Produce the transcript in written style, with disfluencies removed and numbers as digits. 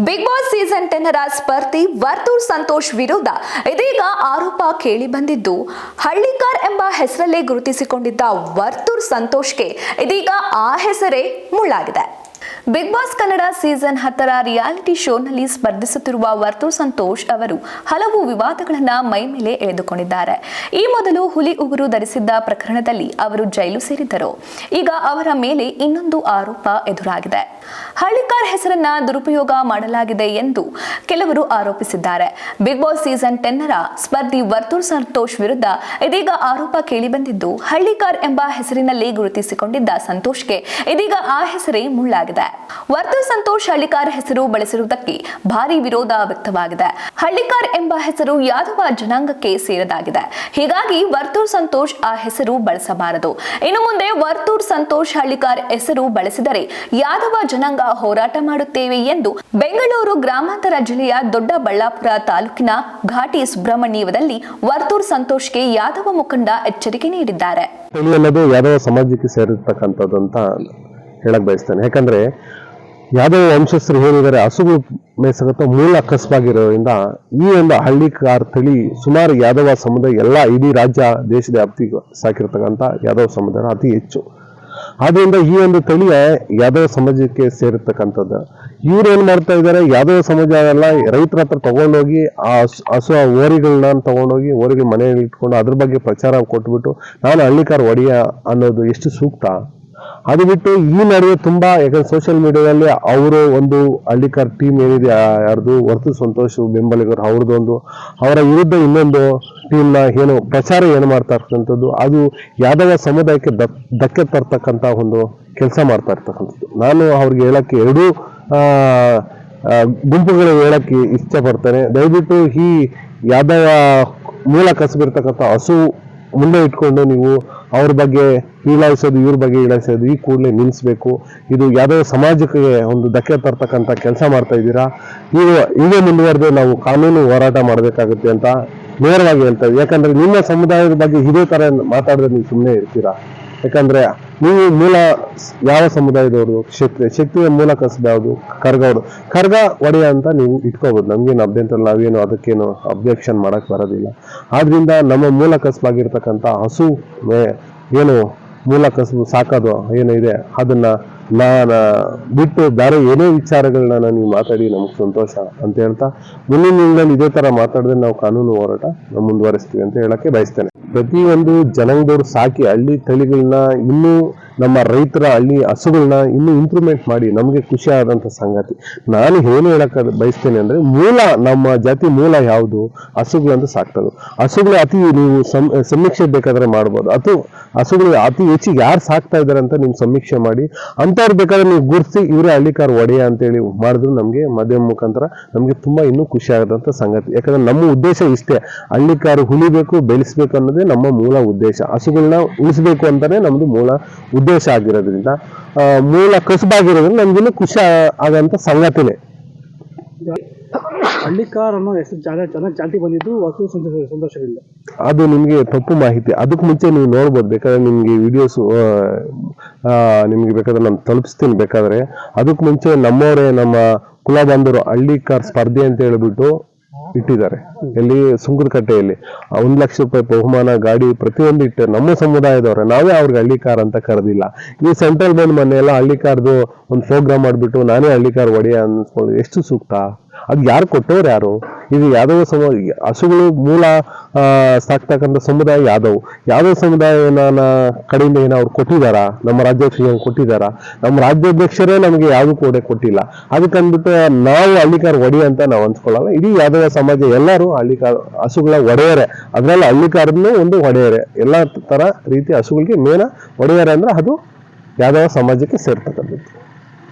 Big boss season 10 ರ ಸ್ಪರ್ಧಿ ವರ್ತೂರ್ ಸಂತೋಷ್ ವಿರುದ್ಧ ಇದೀಗ ಆರೋಪ ಕೇಳಿ ಬಂದಿದ್ದು, ಹಳ್ಳಿಕಾರ್ ಎಂಬ ಹೆಸರಲ್ಲೇ ಗುರುತಿಸಿಕೊಂಡಿದ್ದ ವರ್ತೂರ್ ಸಂತೋಷ್ಗೆ ಇದೀಗ ಆ ಹೆಸರೇ ಮುಳ್ಳಾಗಿದೆ. ಬಿಗ್ ಬಾಸ್ ಕನ್ನಡ ಸೀಸನ್ 10 ರ ರಿಯಾಲಿಟಿ ಶೋನಲ್ಲಿ ಸ್ಪರ್ಧಿಸುತ್ತಿರುವ ವರ್ತೂರ್ ಸಂತೋಷ್ ಅವರು ಹಲವು ವಿವಾದಗಳನ್ನ ಮೈ ಮೇಲೆ ಎಳೆದುಕೊಂಡಿದ್ದಾರೆ. ಈ ಮೊದಲು ಹುಲಿ ಉಗುರು ಧರಿಸಿದ್ದ ಪ್ರಕರಣದಲ್ಲಿ ಅವರು ಜೈಲು ಸೇರಿದ್ದರು. ಈಗ ಅವರ ಮೇಲೆ ಇನ್ನೊಂದು ಆರೋಪ ಎದುರಾಗಿದೆ. ಹಳ್ಳಿಕಾರ್ ಹೆಸರನ್ನ ದುರುಪಯೋಗ ಮಾಡಲಾಗಿದೆ ಎಂದು ಕೆಲವರು ಆರೋಪಿಸಿದ್ದಾರೆ. ಬಿಗ್ ಬಾಸ್ ಸೀಸನ್ 10 ರ ಸ್ಪರ್ಧಿ ವರ್ತೂರ್ ಸಂತೋಷ್ ವಿರುದ್ಧ ಇದೀಗ ಆರೋಪ ಕೇಳಿಬಂದಿದ್ದು, ಹಳ್ಳಿಕಾರ್ ಎಂಬ ಹೆಸರಿನಲ್ಲಿ ಗುರುತಿಸಿಕೊಂಡಿದ್ದ ಸಂತೋಷ್ಗೆ ಇದೀಗ ಆ ಹೆಸರೇ ಮುಳ್ಳಾಗಿದೆ. ವರ್ತೂರ್ ಸಂತೋಷ್ ಹಳ್ಳಿಕಾರ್ ಹೆಸರು ಬಳಸಿರುವುದಕ್ಕೆ ಭಾರಿ ವಿರೋಧ ವ್ಯಕ್ತವಾಗಿದೆ. ಹಳ್ಳಿಕಾರ್ ಎಂಬ ಹೆಸರು ಯಾದವ ಜನಾಂಗಕ್ಕೆ ಸೇರದಾಗಿದೆ. ಹೀಗಾಗಿ ವರ್ತೂರ್ ಸಂತೋಷ್ ಆ ಹೆಸರು ಬಳಸಬಾರದು. ಇನ್ನು ಮುಂದೆ ವರ್ತೂರ್ ಸಂತೋಷ್ ಹಳ್ಳಿಕಾರ್ ಹೆಸರು ಬಳಸಿದರೆ ಯಾದವ ಜನಾಂಗ ಹೋರಾಟ ಮಾಡುತ್ತೇವೆ ಎಂದು ಬೆಂಗಳೂರು ಗ್ರಾಮಾಂತರ ಜಿಲ್ಲೆಯ ದೊಡ್ಡಬಳ್ಳಾಪುರ ತಾಲೂಕಿನ ಘಾಟಿ ಸುಬ್ರಹ್ಮಣ್ಯದಲ್ಲಿ ವರ್ತೂರ್ ಸಂತೋಷ್ಗೆ ಯಾದವ ಮುಖಂಡ ಎಚ್ಚರಿಕೆ ನೀಡಿದ್ದಾರೆ. ಯಾದವ ಸಮಾಜಕ್ಕೆ ಸೇರಿರ್ತಕ್ಕಂಥದ್ದು ಅಂತ ಹೇಳಕ್ ಬಯಸ್ತೇನೆ. ಯಾಕಂದ್ರೆ ಯಾದವ ವಂಶಸ್ಥರು ಏನಿದ್ದಾರೆ, ಹಸುಗಳು ಮೇಯಿಸಕತ್ತ ಮೂಲ ಕಸಬಾಗಿರೋದ್ರಿಂದ ಈ ಒಂದು ಹಳ್ಳಿಕಾರ್ ತಳಿ ಸುಮಾರು ಯಾದವ ಸಮುದಾಯ ಎಲ್ಲ ಇಡೀ ರಾಜ್ಯ ದೇಶದ ವ್ಯಾಪ್ತಿಗೆ ಸಾಕಿರ್ತಕ್ಕಂಥ ಯಾದವ ಸಮುದಾಯ ಅತಿ ಹೆಚ್ಚು. ಆದ್ರಿಂದ ಈ ಒಂದು ತಳಿಯ ಯಾದವ ಸಮಾಜಕ್ಕೆ ಸೇರಿರ್ತಕ್ಕಂಥದ್ದು. ಇವ್ರು ಏನ್ ಮಾಡ್ತಾ ಇದ್ದಾರೆ, ಯಾದವ ಸಮಾಜ ಎಲ್ಲ ರೈತರ ಹತ್ರ ತಗೊಂಡೋಗಿ ಆ ಹಸು ಓರಿಗಳನ್ನ ತಗೊಂಡೋಗಿ ಓರಿಗಳ ಮನೆಯಲ್ಲಿ ಇಟ್ಕೊಂಡು ಅದ್ರ ಬಗ್ಗೆ ಪ್ರಚಾರ ಕೊಟ್ಬಿಟ್ಟು ನಾನು ಹಳ್ಳಿಕಾರ್ ಒಡೆಯ ಅನ್ನೋದು ಎಷ್ಟು ಸೂಕ್ತ. ಅದು ಬಿಟ್ಟು ಈ ನಡುವೆ ತುಂಬಾ, ಯಾಕಂದ್ರೆ ಸೋಷಿಯಲ್ ಮೀಡಿಯಾದಲ್ಲಿ ಅವರು ಒಂದು ಹಳ್ಳಿಕಾರ್ ಟೀಮ್ ಏನಿದೆ ಯಾರ್ದು ವರ್ತೂರ್ ಸಂತೋಷ್ ಬೆಂಬಲಿಗರು ಅವ್ರದ್ದೊಂದು, ಅವರ ವಿರುದ್ಧ ಇನ್ನೊಂದು ಟೀಮ್ನ ಏನು ಪ್ರಚಾರ ಏನು ಮಾಡ್ತಾ ಇರ್ತಕ್ಕಂಥದ್ದು, ಅದು ಯಾದವ ಸಮುದಾಯಕ್ಕೆ ಧಕ್ಕೆ ತರ್ತಕ್ಕಂಥ ಒಂದು ಕೆಲಸ ಮಾಡ್ತಾ ಇರ್ತಕ್ಕಂಥದ್ದು. ನಾನು ಅವ್ರಿಗೆ ಹೇಳಕ್ಕೆ ಎರಡೂ ಗುಂಪುಗಳು ಹೇಳಕ್ಕೆ ಇಷ್ಟಪಡ್ತೇನೆ. ದಯವಿಟ್ಟು ಈ ಯಾದವ ಮೂಲ ಕಸಬಿರ್ತಕ್ಕಂಥ ಹಸು ಮುಂದೆ ಇಟ್ಕೊಂಡು ನೀವು ಅವ್ರ ಬಗ್ಗೆ ಹೀಳಾಯಿಸೋದು, ಇವ್ರ ಬಗ್ಗೆ ಹೀಳಾಯಿಸೋದು ಈ ಕೂಡಲೇ ನಿಲ್ಲಿಸಬೇಕು. ಇದು ಯಾದವ ಸಮಾಜಕ್ಕೆ ಒಂದು ಧಕ್ಕೆ ತರ್ತಕ್ಕಂಥ ಕೆಲಸ ಮಾಡ್ತಾ ಇದ್ದೀರಾ. ಹೀಗೆ ಮುಂದುವರೆದು ನಾವು ಕಾನೂನು ಹೋರಾಟ ಮಾಡಬೇಕಾಗುತ್ತೆ ಅಂತ ನೇರವಾಗಿ ಹೇಳ್ತಾ ಇದ್ದೀವಿ. ಯಾಕಂದ್ರೆ ನಿಮ್ಮ ಸಮುದಾಯದ ಬಗ್ಗೆ ಇದೇ ತರ ಮಾತಾಡಿದ್ರೆ ನೀವು ಸುಮ್ಮನೆ ಇರ್ತೀರಾ. ಯಾಕಂದ್ರೆ ನೀವು ಮೂಲ ಯಾವ ಸಮುದಾಯದವರು? ಕ್ಷತ್ರಿಯ ಮೂಲ ಕಸಬು ಯಾವುದು? ಕರ್ಗ ಒಡೆಯ ಅಂತ ನೀವು ಇಟ್ಕೋಬಹುದು. ನಮ್ಗೇನು ಅಭ್ಯಂತರ, ನಾವೇನು ಅದಕ್ಕೇನು ಅಬ್ಜೆಕ್ಷನ್ ಮಾಡಕ್ ಬರೋದಿಲ್ಲ. ಆದ್ರಿಂದ ನಮ್ಮ ಮೂಲ ಕಸಬಾಗಿರ್ತಕ್ಕಂಥ ಹಸು ಏನು ಮೂಲ ಕಸಬು ಸಾಕೋದು ಏನು ಇದೆ, ಅದನ್ನ ಬಿಟ್ಟು ಬೇರೆ ಏನೇ ವಿಚಾರಗಳನ್ನ ನೀವು ಮಾತಾಡಿ ನಮ್ಗೆ ಸಂತೋಷ ಅಂತ ಹೇಳ್ತಾ, ಮುಂದಿನ ದಿನಗಳಲ್ಲಿ ಇದೇ ತರ ಮಾತಾಡಿದ್ರೆ ನಾವು ಕಾನೂನು ಹೋರಾಟ ನಾವು ಮುಂದುವರಿಸ್ತೀವಿ ಅಂತ ಹೇಳಕ್ಕೆ ಬಯಸ್ತೇನೆ. ಪ್ರತಿಯೊಂದು ಜನಾಂಗದವ್ರು ಸಾಕಿ ಹಳ್ಳಿ ತಳಿಗಳನ್ನ, ಇನ್ನೂ ನಮ್ಮ ರೈತರ ಹಳ್ಳಿ ಹಸುಗಳನ್ನ ಇನ್ನೂ ಇಂಪ್ರೂವ್ಮೆಂಟ್ ಮಾಡಿ ನಮಗೆ ಖುಷಿ ಆದಂತ ಸಂಗತಿ. ನಾನು ಏನು ಹೇಳಕ್ ಬಯಸ್ತೇನೆ ಅಂದ್ರೆ, ಮೂಲ ನಮ್ಮ ಜಾತಿ ಮೂಲ ಯಾವುದು? ಹಸುಗಳಂತ ಸಾಕ್ತದೆ. ಹಸುಗಳು ಅತಿ ನೀವು ಸಮೀಕ್ಷೆ ಬೇಕಾದ್ರೆ ಮಾಡ್ಬೋದು. ಹಸುಗಳು ಅತಿ ಹೆಚ್ಚಿಗೆ ಯಾರು ಸಾಕ್ತಾ ಇದಾರೆ ಅಂತ ನೀವು ಸಮೀಕ್ಷೆ ಮಾಡಿ ಅಂತವ್ರು ಬೇಕಾದ್ರೆ ನೀವು ಗುರುತಿಸಿ ಇವರೇ ಹಳ್ಳಿಕಾರ್ ಒಡೆಯ ಅಂತೇಳಿ ಮಾಡಿದ್ರು ನಮ್ಗೆ ಮಾಧ್ಯಮ ಮುಖಾಂತರ ನಮ್ಗೆ ತುಂಬಾ ಇನ್ನೂ ಖುಷಿ ಆಗದಂತ ಸಂಗತಿ. ಯಾಕಂದ್ರೆ ನಮ್ಮ ಉದ್ದೇಶ ಇಷ್ಟೇ, ಹಳ್ಳಿಕಾರು ಉಳಿಬೇಕು, ಬೆಳೆಸ್ಬೇಕು ಅನ್ನೋದೇ ನಮ್ಮ ಮೂಲ ಉದ್ದೇಶ. ಹಸುಗಳನ್ನ ಉಳಿಸ್ಬೇಕು ಅಂತಾನೆ ನಮ್ದು ಮೂಲ ಉದ್ದೇಶ ಆಗಿರೋದ್ರಿಂದ, ಮೂಲ ಕಸಬಾಗಿರೋದ್ರಿಂದ ನಮ್ಗಿನ್ನೂ ಖುಷಿ ಆಗಂತ ಸಂಗತಿನೇ. ಹಳ್ಳಿಕಾರ್ ಅನ್ನೋ ಹೆಸರು ಚೆನ್ನಾಗಿ ಚಾಲ್ತಿ ಬಂದಿದ್ದು ವರ್ತೂರ್ ಸಂತೋಷದಿಂದ. ಅದು ನಿಮ್ಗೆ ತಪ್ಪು ಮಾಹಿತಿ. ಅದಕ್ಕೆ ಮುಂಚೆ ನೀವು ನೋಡ್ಬೋದು, ಬೇಕಾದ್ರೆ ನಿಮ್ಗೆ ವಿಡಿಯೋಸ್ ನಿಮ್ಗೆ ಬೇಕಾದ್ರೆ ನಾನು ತಲುಪಿಸ್ತೀನಿ ಬೇಕಾದ್ರೆ. ಅದಕ್ಕೆ ಮುಂಚೆ ನಮ್ಮವರೇ, ನಮ್ಮ ಕುಲ ಬಾಂಧವರು ಹಳ್ಳಿಕಾರ್ ಸ್ಪರ್ಧೆ ಅಂತ ಹೇಳ್ಬಿಟ್ಟು ಇಟ್ಟಿದ್ದಾರೆ. ಎಲ್ಲಿ? ಸುಂಕದಕಟ್ಟೆಯಲ್ಲಿ 1 ಲಕ್ಷ ರೂಪಾಯಿ ಬಹುಮಾನ, ಗಾಡಿ ಪ್ರತಿಯೊಂದು ಇಟ್ಟು ನಮ್ಮ ಸಮುದಾಯದವ್ರೆ. ನಾವೇ ಅವ್ರಿಗೆ ಹಳ್ಳಿಕಾರ್ ಅಂತ ಕರೆದಿಲ್ಲ. ಈ ಸೆಂಟ್ರಲ್ ಬಂದ್ ಮೊನ್ನೆ ಎಲ್ಲ ಹಳ್ಳಿಕಾರ್ದು ಒಂದು ಪ್ರೋಗ್ರಾಮ್ ಮಾಡ್ಬಿಟ್ಟು ನಾನೇ ಹಳ್ಳಿಕಾರ್ ಒಡೆಯ ಅನ್ಸ್ಕೊಳ್ಳೋದು ಎಷ್ಟು ಸೂಕ್ತ? ಅದು ಯಾರು ಕೊಟ್ಟವ್ರು? ಯಾರು? ಇದು ಯಾದವ ಹಸುಗಳು ಮೂಲ ಸಾಕ್ತಕ್ಕಂಥ ಸಮುದಾಯ ಯಾದವ ಸಮುದಾಯ ಕಡೆಯಿಂದ ಏನೋ ಅವ್ರು ಕೊಟ್ಟಿದಾರ? ನಮ್ಮ ರಾಜ್ಯಾಧ್ಯಕ್ಷ ಕೊಟ್ಟಿದಾರ? ನಮ್ಮ ರಾಜ್ಯಾಧ್ಯಕ್ಷರೇ ನಮಗೆ ಯಾವ್ದು ಕೂಡ ಕೊಟ್ಟಿಲ್ಲ. ಅದಕ್ಕಂದ್ಬಿಟ್ಟು ನಾವು ಹಳ್ಳಿಕಾರ್ ಒಡೆಯ ಅಂತ ನಾವು ಅನ್ಸ್ಕೊಳ್ಳಲ್ಲ. ಇಡೀ ಯಾದವ ಸಮಾಜ ಎಲ್ಲರೂ ಹಳ್ಳಿಕಾರ್ ಹಸುಗಳ ಒಡೆಯರೆ. ಅದ್ರಲ್ಲಿ ಹಳ್ಳಿಕಾರನು ಒಂದು ಒಡೆಯರೆ. ಎಲ್ಲಾ ತರ ರೀತಿ ಹಸುಗಳಿಗೆ ಮೇನ ಒಡೆಯರೆ ಅಂದ್ರೆ ಅದು ಯಾದವ ಸಮಾಜಕ್ಕೆ ಸೇರ್ತಕ್ಕಂಥದ್ದು.